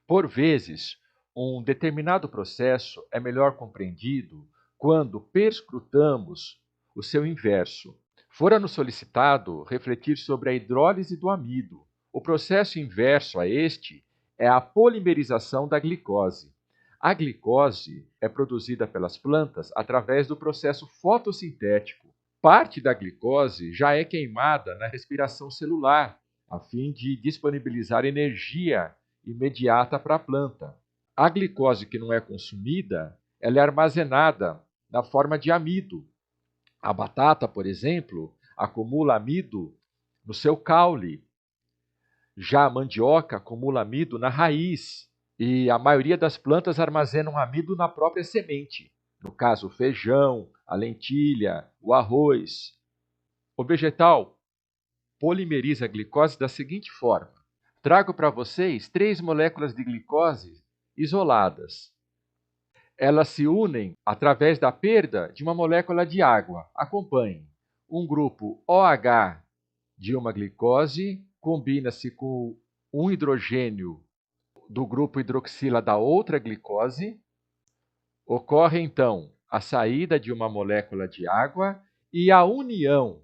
Por vezes, um determinado processo é melhor compreendido quando perscrutamos o seu inverso. Fora-nos solicitado refletir sobre a hidrólise do amido. O processo inverso a este é a polimerização da glicose. A glicose é produzida pelas plantas através do processo fotossintético. Parte da glicose já é queimada na respiração celular, a fim de disponibilizar energia imediata para a planta. A glicose que não é consumida, ela é armazenada na forma de amido. A batata, por exemplo, acumula amido no seu caule. Já a mandioca acumula amido na raiz. E a maioria das plantas armazenam amido na própria semente. No caso, o feijão, a lentilha, o arroz. O vegetal polimeriza a glicose da seguinte forma. Trago para vocês 3 moléculas de glicose isoladas. Elas se unem através da perda de uma molécula de água. Acompanhe. Um grupo OH de uma glicose combina-se com um hidrogênio do grupo hidroxila da outra glicose. Ocorre, então, a saída de uma molécula de água e a união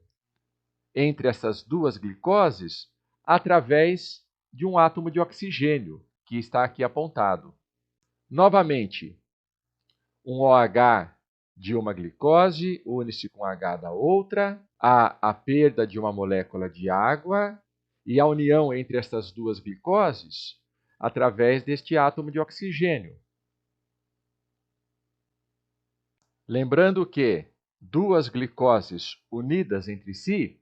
entre essas duas glicoses através de um átomo de oxigênio, que está aqui apontado. Novamente, um OH de uma glicose une-se com H da outra, há a perda de uma molécula de água e a união entre estas duas glicoses através deste átomo de oxigênio. Lembrando que duas glicoses unidas entre si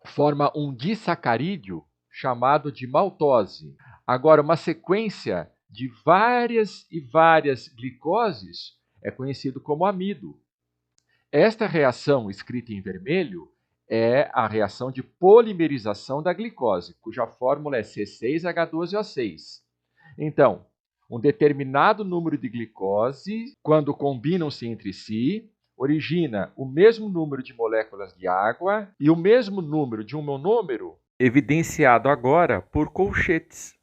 forma um disacarídeo chamado de maltose. Agora, uma sequência de várias e várias glicoses é conhecido como amido. Esta reação, escrita em vermelho, é a reação de polimerização da glicose, cuja fórmula é C6H12O6. Então, um determinado número de glicose, quando combinam-se entre si, origina o mesmo número de moléculas de água e o mesmo número de um monômero, evidenciado agora por colchetes.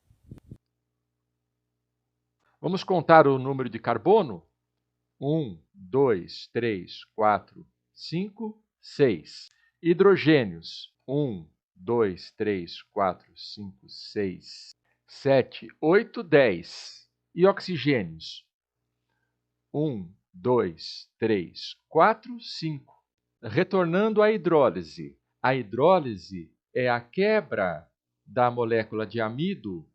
Vamos contar o número de carbono? 1, 2, 3, 4, 5, 6. Hidrogênios: 1, 2, 3, 4, 5, 6, 7, 8, 10. E oxigênios: 1, 2, 3, 4, 5. Retornando à hidrólise. A hidrólise é a quebra da molécula de amido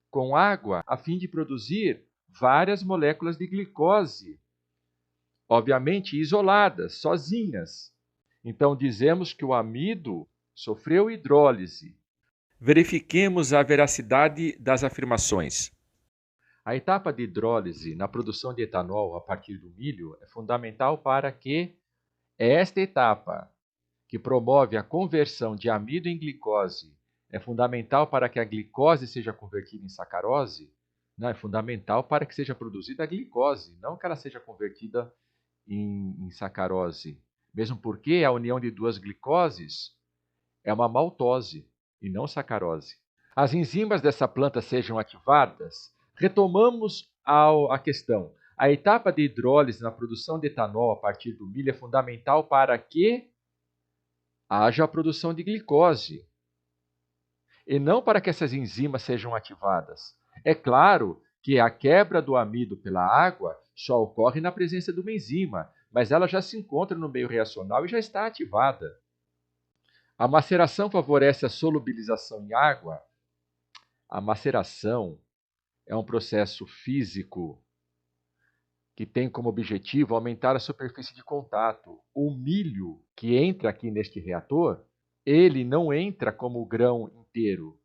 com água a fim de produzir várias moléculas de glicose, obviamente isoladas, sozinhas. Então dizemos que o amido sofreu hidrólise. Verifiquemos a veracidade das afirmações. A etapa de hidrólise na produção de etanol a partir do milho é fundamental para que esta etapa, que promove a conversão de amido em glicose, é fundamental para que a glicose seja convertida em sacarose. Não, é fundamental para que seja produzida a glicose, não que ela seja convertida em sacarose. Mesmo porque a união de duas glicoses é uma maltose e não sacarose. As enzimas dessa planta sejam ativadas. Retomamos a questão. A etapa de hidrólise na produção de etanol a partir do milho é fundamental para que haja a produção de glicose e não para que essas enzimas sejam ativadas. É claro que a quebra do amido pela água só ocorre na presença de uma enzima, mas ela já se encontra no meio reacional e já está ativada. A maceração favorece a solubilização em água. A maceração é um processo físico que tem como objetivo aumentar a superfície de contato. O milho que entra aqui neste reator, ele não entra como grão inteiro,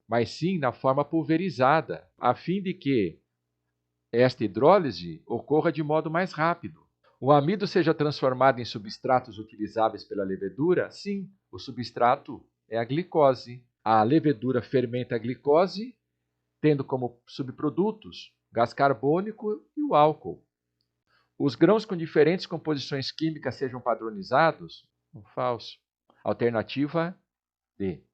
mas sim na forma pulverizada, a fim de que esta hidrólise ocorra de modo mais rápido. O amido seja transformado em substratos utilizáveis pela levedura? Sim, o substrato é a glicose. A levedura fermenta a glicose, tendo como subprodutos gás carbônico e o álcool. Os grãos com diferentes composições químicas sejam padronizados? Falso. Alternativa D.